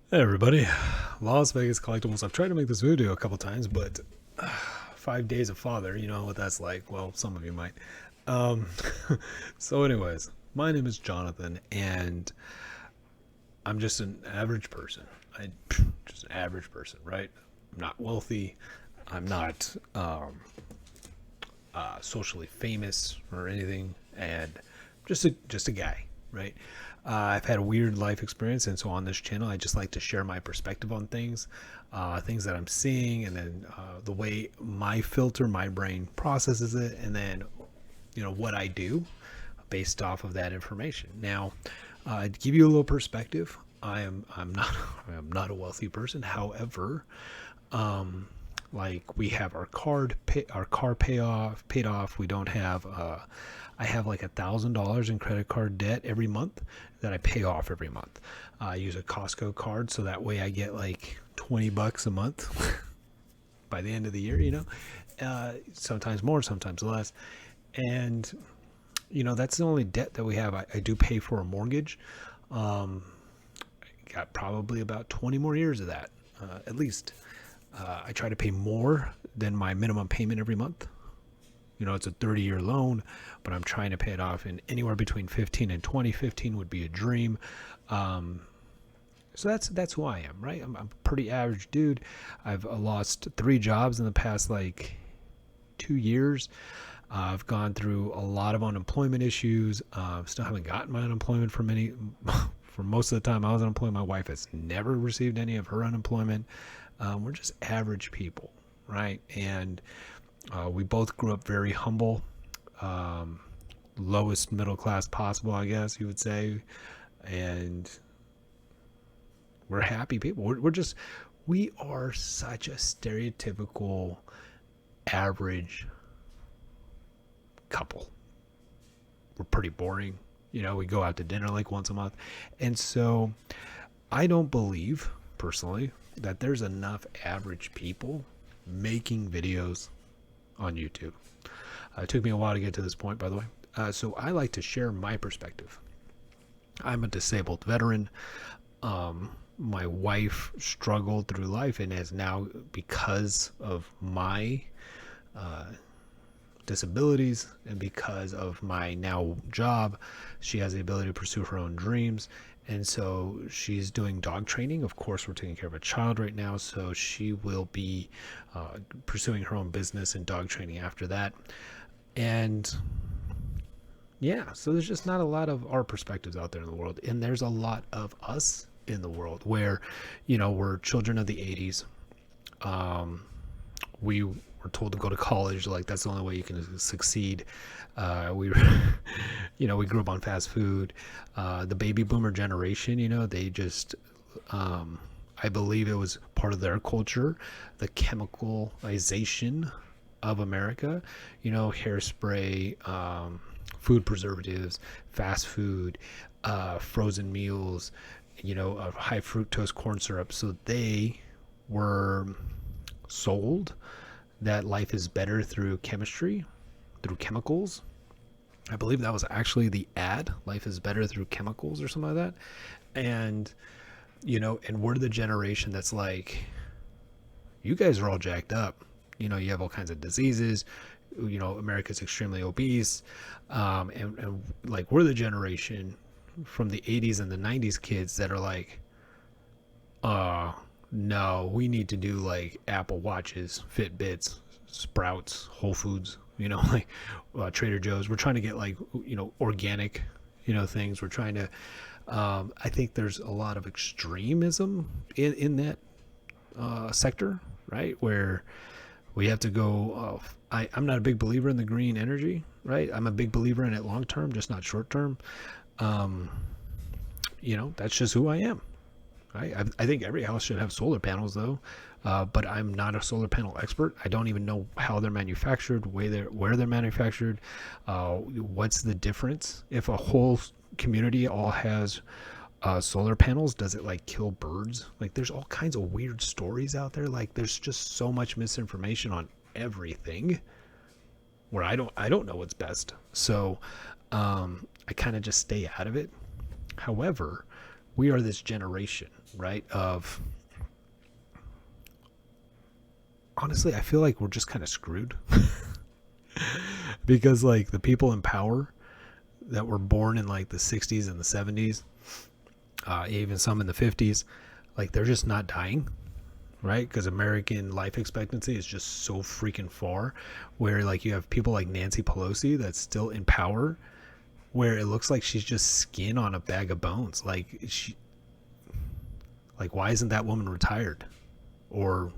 Hey everybody, Las Vegas Collectibles. I've tried to make this video a couple times, but 5 days of father, you know what that's like. Well, some of you might. Um, so, anyways, my name is Jonathan, and I'm just an average person. I just an average person, right? I'm not wealthy. I'm not socially famous or anything, and just a guy, right? I've had a weird life experience, and so on this channel, I just like to share my perspective on things, things that I'm seeing, and then the way my filter, my brain processes it, and then what I do based off of that information. Now, to give you a little perspective, I'm not I'm not a wealthy person. However, like we have our car paid off. We don't have I have like $1,000 in credit card debt every month that I pay off every month. I use a Costco card, so that way I get like $20 a month by the end of the year, sometimes more, sometimes less. And that's the only debt that we have. I do pay for a mortgage. um, Got probably about 20 more years of that, at least. I try to pay more than my minimum payment every month. It's a 30-year loan, but I'm trying to pay it off in anywhere between 15 and 20. 15 would be a dream. Um, so that's who I am, right? I'm a pretty average dude. I've lost 3 jobs in the past like 2 years. I've gone through a lot of unemployment issues. Still haven't gotten my unemployment for many. For most of the time I was unemployed, my wife has never received any of her unemployment. We're just average people, right? And we both grew up very humble, um, lowest middle class possible, I guess you would say. And we're happy people. We are such a stereotypical average couple. We're pretty boring. We go out to dinner like once a month. And so I don't believe, personally, that there's enough average people making videos on YouTube. It took me a while to get to this point, by the way. So I like to share my perspective. I'm a disabled veteran. My wife struggled through life and has now, because of my disabilities and because of my now job, she has the ability to pursue her own dreams. And so she's doing dog training. Of course, we're taking care of a child right now, so she will be pursuing her own business and dog training after that. And yeah, so there's just not a lot of our perspectives out there in the world. And there's a lot of us in the world where, we're children of the 80s. We were told to go to college, like that's the only way you can succeed. We we grew up on fast food. The baby boomer generation, they just I believe it was part of their culture, the chemicalization of America. Hairspray, food preservatives, fast food, frozen meals, high fructose corn syrup. So they were sold that life is better through chemistry, through chemicals. I believe that was actually the ad. Life is better through chemicals or something like that. And and we're the generation that's like, you guys are all jacked up. You have all kinds of diseases. America's extremely obese. And like, we're the generation from the 80s and the 90s kids that are like, no, we need to do like Apple Watches, Fitbits, Sprouts, Whole Foods, like Trader Joe's. We're trying to get like, organic, things. We're trying to, I think there's a lot of extremism in that sector, right? Where we have to go. I'm not a big believer in the green energy, right? I'm a big believer in it long term, just not short term. Um, that's just who I am. I think every house should have solar panels, though. But I'm not a solar panel expert. I don't even know how they're manufactured, where they're manufactured. What's the difference? If a whole community all has solar panels, does it like kill birds? Like, there's all kinds of weird stories out there. Like, there's just so much misinformation on everything, where I don't know what's best. So I kind of just stay out of it. However, we are this generation, right? Of honestly, I feel like we're just kind of screwed because like the people in power that were born in like the 60s and the 70s, even some in the 50s, like they're just not dying, right? Because American life expectancy is just so freaking far, where like you have people like Nancy Pelosi that's still in power, where it looks like she's just skin on a bag of bones. Like why isn't that woman retired or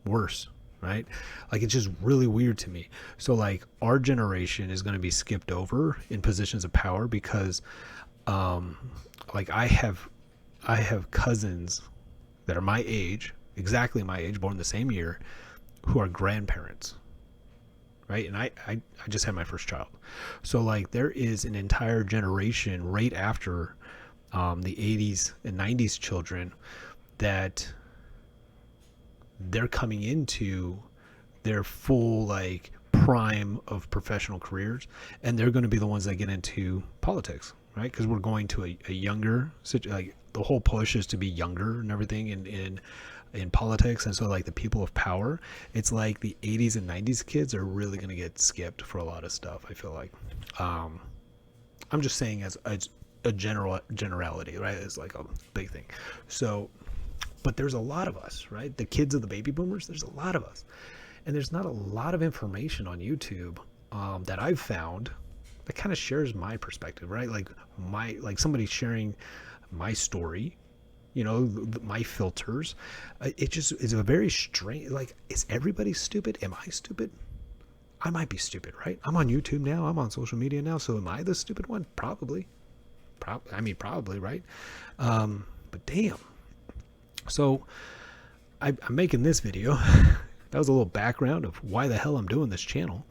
worse, right? Like it's just really weird to me. So like our generation is going to be skipped over in positions of power because like I have cousins that are my age, exactly my age, born the same year, who are grandparents, right? And I just had my first child. So like there is an entire generation right after the 80s and 90s children that they're coming into their full like prime of professional careers, and they're going to be the ones that get into politics, right? Because we're going to a younger, like the whole push is to be younger and everything in politics. And so like the people of power, it's like the 80s and 90s kids are really going to get skipped for a lot of stuff, I feel like. I'm just saying as a generality, right? It's like a big thing. So but there's a lot of us, right? The kids of the baby boomers, there's a lot of us. And there's not a lot of information on YouTube that I've found that kind of shares my perspective, right? Like somebody sharing my story, my filters. It just is a very strange, like, is everybody stupid? Am I stupid? I might be stupid, right? I'm on YouTube now. I'm on social media now. So am I the stupid one? Probably. Probably, right? But damn. So I'm making this video. That was a little background of why the hell I'm doing this channel.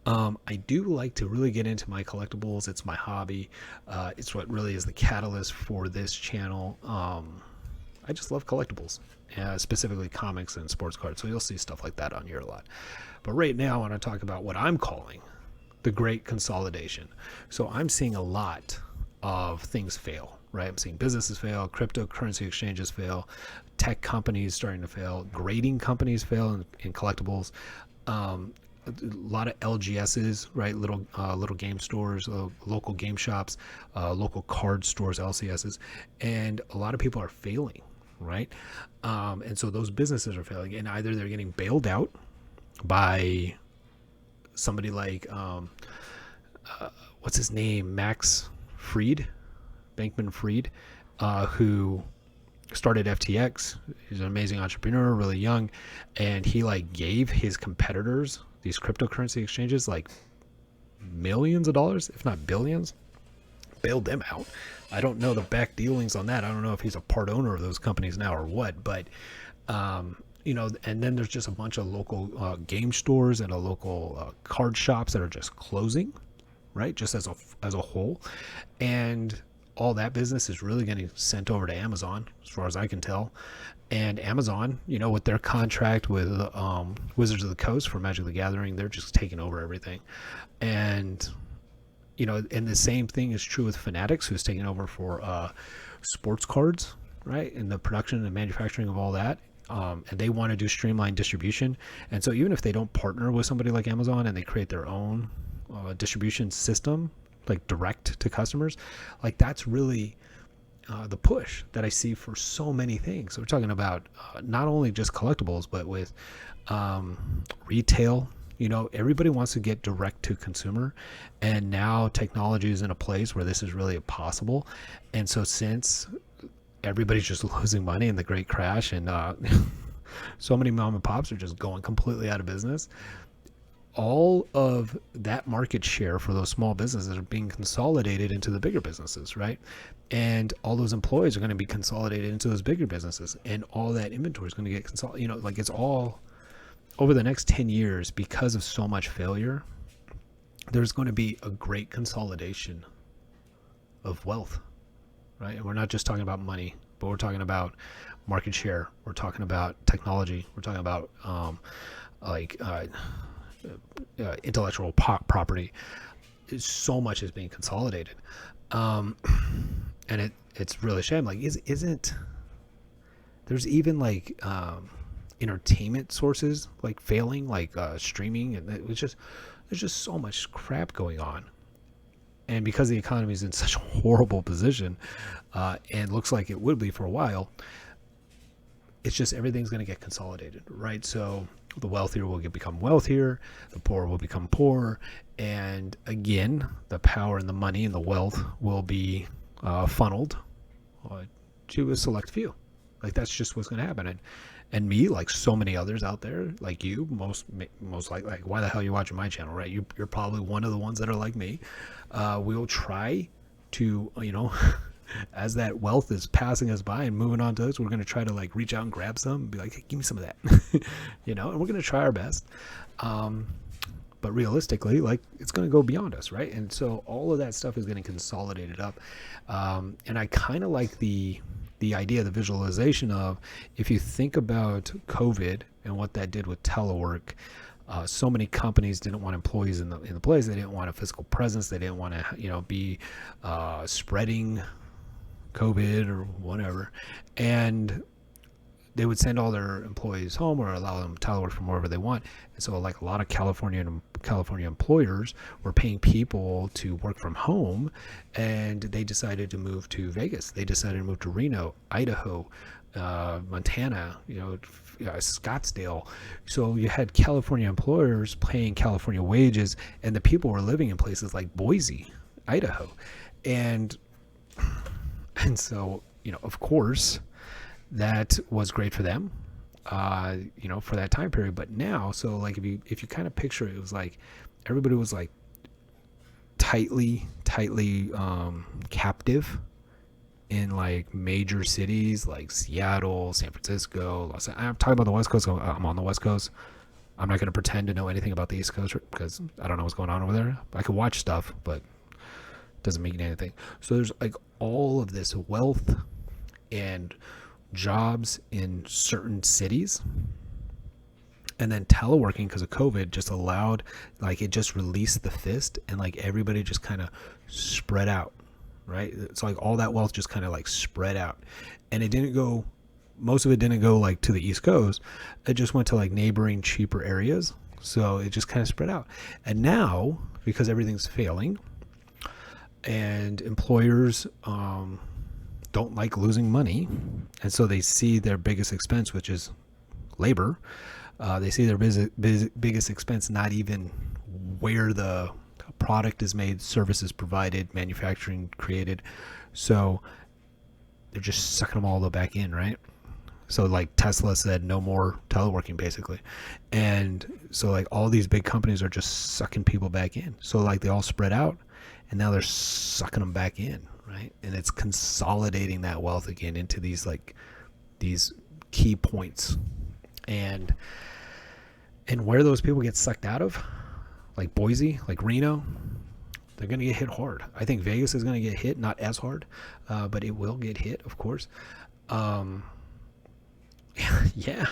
I do like to really get into my collectibles. It's my hobby. It's what really is the catalyst for this channel. I just love collectibles, specifically comics and sports cards. So you'll see stuff like that on here a lot. But right now I want to talk about what I'm calling the Great Consolidation. So I'm seeing a lot of things fail, right? I'm seeing businesses fail, cryptocurrency exchanges fail, tech companies starting to fail, grading companies fail in collectibles, a lot of LGSs, right? Little game stores, local game shops, local card stores, LCSs, and a lot of people are failing, right? And so those businesses are failing, and either they're getting bailed out by somebody like what's his name, Max Fried, Bankman Fried, who started FTX. He's an amazing entrepreneur, really young, and he like gave his competitors, these cryptocurrency exchanges, like millions of dollars, if not billions, bailed them out. I don't know the back dealings on that. I don't know if he's a part owner of those companies now or what, but and then there's just a bunch of local game stores and a local card shops that are just closing, right? Just as a whole. And all that business is really getting sent over to Amazon, as far as I can tell. And Amazon, with their contract with Wizards of the Coast for Magic the Gathering, they're just taking over everything. And and the same thing is true with Fanatics, who's taking over for sports cards, right? And the production and manufacturing of all that. And they want to do streamlined distribution. And so even if they don't partner with somebody like Amazon and they create their own distribution system, like direct to customers, like that's really the push that I see for so many things. So we're talking about not only just collectibles, but with retail. Everybody wants to get direct to consumer, and now technology is in a place where this is really possible. And so since everybody's just losing money in the great crash, and so many mom and pops are just going completely out of business, all of that market share for those small businesses are being consolidated into the bigger businesses, right? And all those employees are going to be consolidated into those bigger businesses, and all that inventory is going to get consolidated. Like it's all over the next 10 years, because of so much failure, there's going to be a great consolidation of wealth, right? And we're not just talking about money, but we're talking about market share. We're talking about technology. We're talking about intellectual property. So much is being consolidated, and And it's really a shame. Like, isn't there's even like entertainment sources like failing, like streaming, and it was just there's just so much crap going on. And because the economy is in such a horrible position, and looks like it would be for a while, it's just everything's going to get consolidated, right? So the wealthier will become wealthier, the poor will become poorer, and again, the power and the money and the wealth will be funneled to a select few. Like, that's just what's going to happen. And me, like so many others out there, like you, most like why the hell are you watching my channel, right? You're probably one of the ones that are like me. We'll try to, as that wealth is passing us by and moving on to us, we're going to try to like reach out and grab some and be like, hey, give me some of that, and we're going to try our best. But realistically, like, it's going to go beyond us, right? And so all of that stuff is getting consolidated up. And I kind of like the idea, the visualization of, if you think about COVID and what that did with telework, so many companies didn't want employees in the place. They didn't want a physical presence. They didn't want to, be spreading COVID or whatever. And they would send all their employees home or allow them telework from wherever they want. And so, like, a lot of California employers were paying people to work from home, and they decided to move to Vegas. They decided to move to Reno, Idaho, Montana, Scottsdale. So you had California employers paying California wages, and the people were living in places like Boise, Idaho. And so, of course, that was great for them, for that time period. But now, so like, if you kind of picture it, it was like everybody was like tightly captive in like major cities like Seattle, San Francisco, I'm talking about the West Coast. I'm on the West Coast. I'm not going to pretend to know anything about the East Coast because I don't know what's going on over there. I could watch stuff, but it doesn't mean anything. So there's like all of this wealth and jobs in certain cities, and then teleworking, because of COVID, just allowed, like, it just released the fist, and like everybody just kind of spread out, right? It's like all that wealth just kind of like spread out, and most of it didn't go like to the East Coast. It just went to like neighboring cheaper areas. So it just kind of spread out. And now, because everything's failing and employers don't like losing money, and so they see their biggest expense, which is labor. They see their biggest expense not even where the product is made, services provided, manufacturing created. So they're just sucking them all back in, right? So like Tesla said, no more teleworking, basically. And so like all these big companies are just sucking people back in. So like they all spread out, and now they're sucking them back in. Right? And it's consolidating that wealth again into these key points, and where those people get sucked out of, like Boise, like Reno, they're going to get hit hard. I think Vegas is going to get hit, not as hard, but it will get hit, of course. Yeah.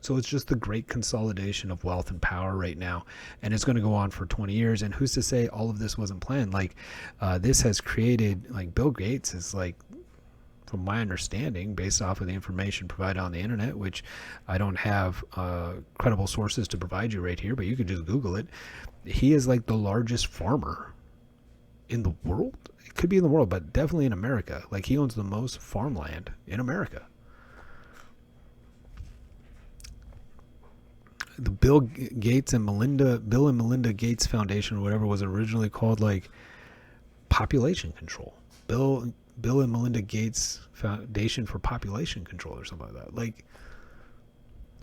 So it's just the great consolidation of wealth and power right now, and it's going to go on for 20 years. And who's to say all of this wasn't planned? Like, this has created, like, Bill Gates is, like, from my understanding, based off of the information provided on the internet, which I don't have credible sources to provide you right here, but you could just Google it. He is like the largest farmer in the world. It could be in the world, but definitely in America. Like, he owns the most farmland in America. The Bill and Melinda Gates Foundation, or whatever, was originally called like population control. Bill and Melinda Gates Foundation for Population Control, or something like that. Like,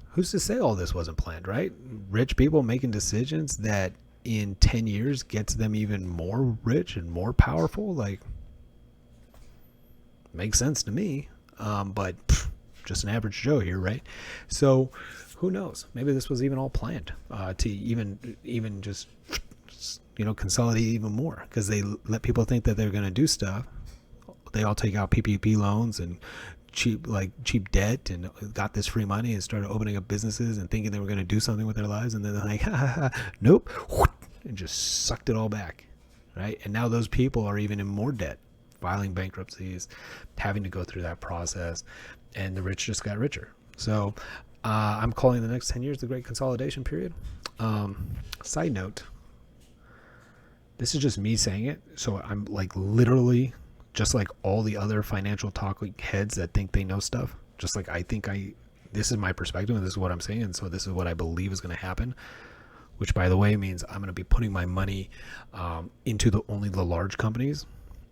who's to say all this wasn't planned, right? Rich people making decisions that in 10 years gets them even more rich and more powerful. Like, makes sense to me. But just an average Joe here, right? So who knows? Maybe this was even all planned to even just consolidate even more, because they let people think that they're going to do stuff. They all take out PPP loans and cheap debt and got this free money and started opening up businesses and thinking they were going to do something with their lives, and then they're like, nope, and just sucked it all back, right? And now those people are even in more debt. filing bankruptcies, having to go through that process, and the rich just got richer. So I'm calling the next 10 years the Great Consolidation period. Side note, this is just me saying it, so I'm like literally just like all the other financial talk heads that think they know stuff, just like I think this is my perspective and this is what I'm saying, and so this is what I believe is going to happen, which by the way means I'm going to be putting my money into only the large companies.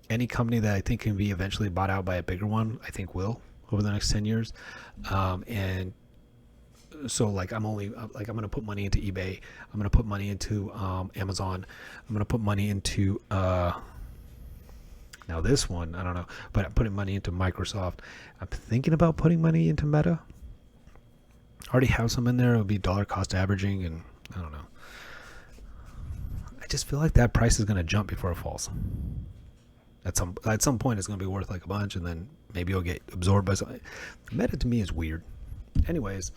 Any company that I think can be eventually bought out by a bigger one, I think will over the next 10 years. And so like I'm going to put money into eBay. I'm going to put money into Amazon. I'm going to put money into now this one, I don't know, but I'm putting money into Microsoft. I'm thinking about putting money into Meta. I already have some in there. It'll be dollar cost averaging, and I don't know. I just feel like that price is going to jump before it falls. At some point, it's going to be worth like a bunch, and then maybe it'll get absorbed by something. Meta to me is weird. Anyways,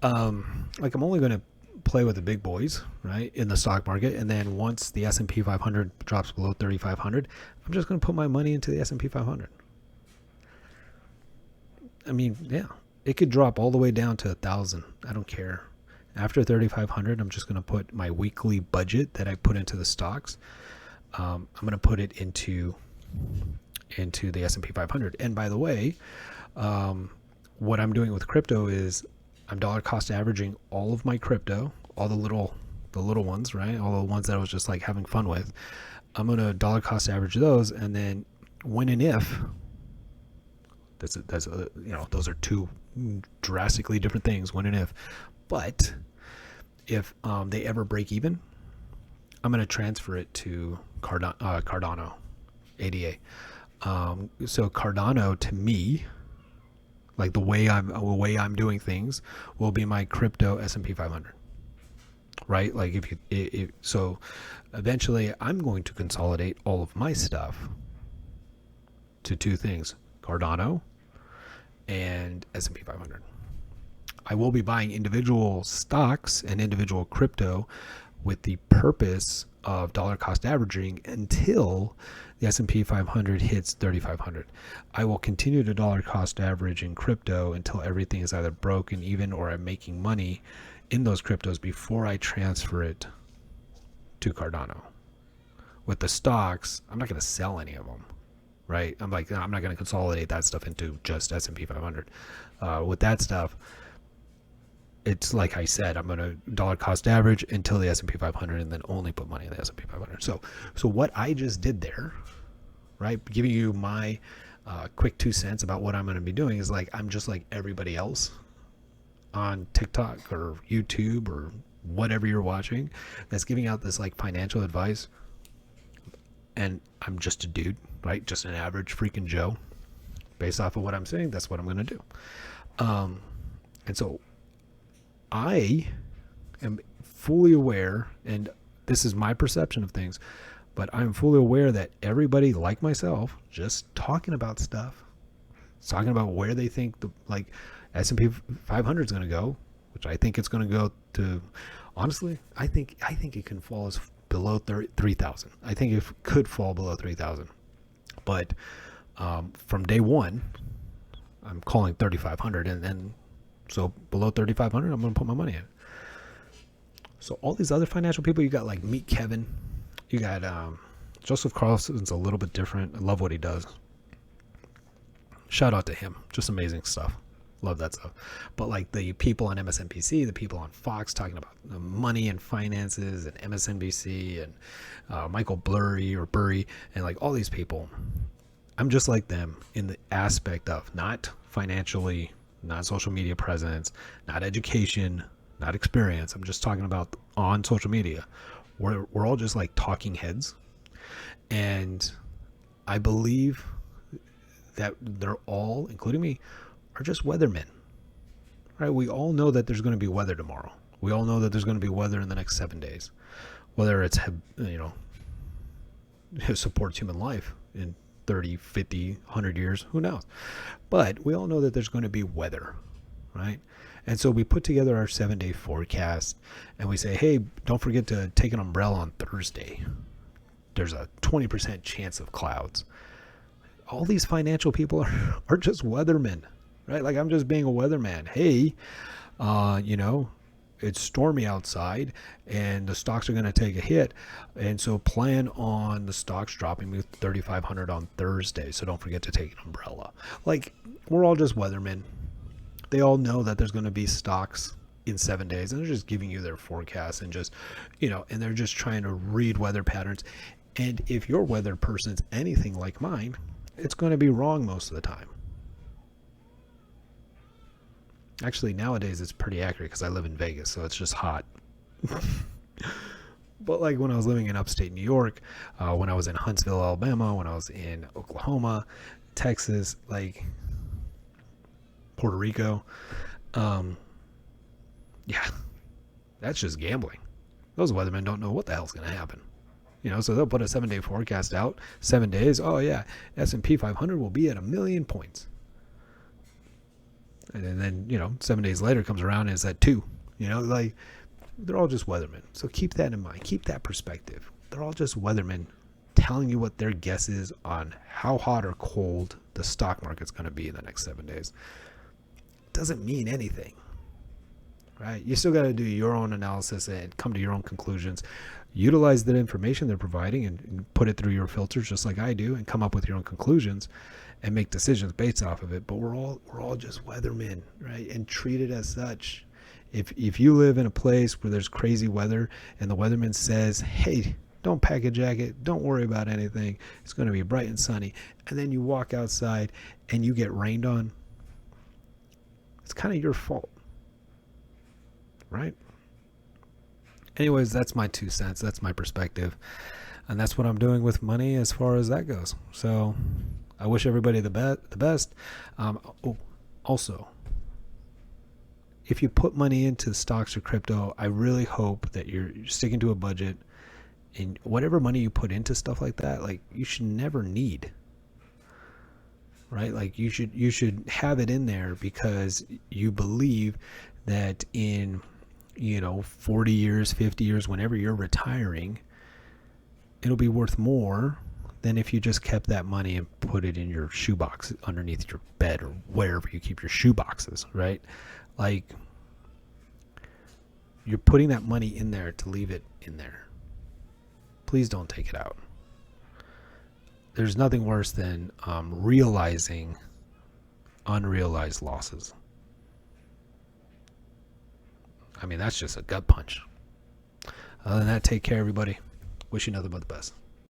like I'm only going to play with the big boys, right, in the stock market, and then once the S&P 500 drops below 3,500, I'm just going to put my money into the S&P 500. I mean, yeah, it could drop all the way down to 1,000. I don't care. After 3,500, I'm just going to put my weekly budget that I put into the stocks. I'm going to put it into the S&P 500. And by the way, what I'm doing with crypto is I'm dollar cost averaging all of my crypto, all the little ones, right? All the ones that I was just like having fun with. I'm going to dollar cost average those, and then when and if that's those are two drastically different things, when and if. But if they ever break even, I'm going to transfer it to Cardano, ADA. So Cardano to me, like the way I'm doing things, will be my crypto S&P 500, right? Like so eventually I'm going to consolidate all of my stuff to two things: Cardano and S&P 500. I will be buying individual stocks and individual crypto with the purpose of dollar cost averaging until the S&P 500 hits 3,500. I will continue to dollar cost average in crypto until everything is either broken even or I'm making money in those cryptos before I transfer it to Cardano. With the stocks, I'm not going to sell any of them, right? I'm not going to consolidate that stuff into just S&P 500. With that stuff, it's like I said, I'm going to dollar cost average until the S&P 500 and then only put money in the S&P 500. So what I just did there, right, giving you my quick 2 cents about what I'm going to be doing is like I'm just like everybody else on TikTok or YouTube or whatever you're watching that's giving out this like financial advice. And I'm just a dude, right? Just an average freaking Joe. Based off of what I'm saying, that's what I'm going to do. And so I am fully aware, and this is my perception of things, but I'm fully aware that everybody like myself just talking about stuff, talking about where they think the like S&P 500 is going to go, which I think it's going to go to. Honestly, I think it can fall as below 3,000. I think it could fall below 3,000, but from day one, I'm calling 3,500, and then. So below 3,500, I'm going to put my money in. So all these other financial people, you got like Meet Kevin. You got Joseph Carlson's a little bit different. I love what he does. Shout out to him. Just amazing stuff. Love that stuff. But like the people on MSNBC, the people on Fox talking about money and finances, and MSNBC and Michael Burry, and like all these people, I'm just like them in the aspect of not financially, not social media presence, not education, not experience. I'm just talking about on social media. We're all just like talking heads. And I believe that they're all, including me, are just weathermen. Right? We all know that there's going to be weather tomorrow. We all know that there's going to be weather in the next 7 days. Whether it's, it supports human life in 30, 50, 100 years, who knows? But we all know that there's going to be weather, right? And so we put together our 7-day forecast and we say, hey, don't forget to take an umbrella on Thursday. There's a 20% chance of clouds. all these financial people are just weathermen, right? Like I'm just being a weatherman. Hey, you know, it's stormy outside and the stocks are going to take a hit, and so plan on the stocks dropping to 3,500 on Thursday, so don't forget to take an umbrella. Like, we're all just weathermen. They all know that there's going to be stocks in 7 days, and they're just giving you their forecast, and just, you know, and they're just trying to read weather patterns. And if your weather person's anything like mine, it's going to be wrong most of the time. Actually, nowadays it's pretty accurate because I live in Vegas, so it's just hot. But like when I was living in upstate New York, when I was in Huntsville, Alabama, when I was in Oklahoma, Texas, like Puerto Rico, yeah, that's just gambling. Those weathermen don't know what the hell's going to happen. You know, so they'll put a 7-day forecast out, 7 days. Oh yeah, S&P 500 will be at 1,000,000 points. And then, you know, 7 days later comes around and it's at 2. You know, like, they're all just weathermen. So keep that in mind. Keep that perspective. They're all just weathermen telling you what their guess is on how hot or cold the stock market's going to be in the next 7 days. Doesn't mean anything, right? You still got to do your own analysis and come to your own conclusions. Utilize the information they're providing and put it through your filters, just like I do, and come up with your own conclusions and make decisions based off of it. But we're all just weathermen, right? And treat it as such. If you live in a place where there's crazy weather and the weatherman says, hey, don't pack a jacket, don't worry about anything, it's going to be bright and sunny, and then you walk outside and you get rained on, it's kind of your fault, right? Anyways, that's my 2 cents. That's my perspective. And that's what I'm doing with money as far as that goes. So I wish everybody the best. Also, if you put money into stocks or crypto, I really hope that you're sticking to a budget. And whatever money you put into stuff like that, like, you should never need, right? Like, you should have it in there because you believe that in, you know, 40 years, 50 years, whenever you're retiring, it'll be worth more than if you just kept that money and put it in your shoebox underneath your bed or wherever you keep your shoe boxes, right? Like, you're putting that money in there to leave it in there. Please don't take it out. There's nothing worse than realizing unrealized losses. I mean, that's just a gut punch. Other than that, take care, everybody. Wish you nothing but the best.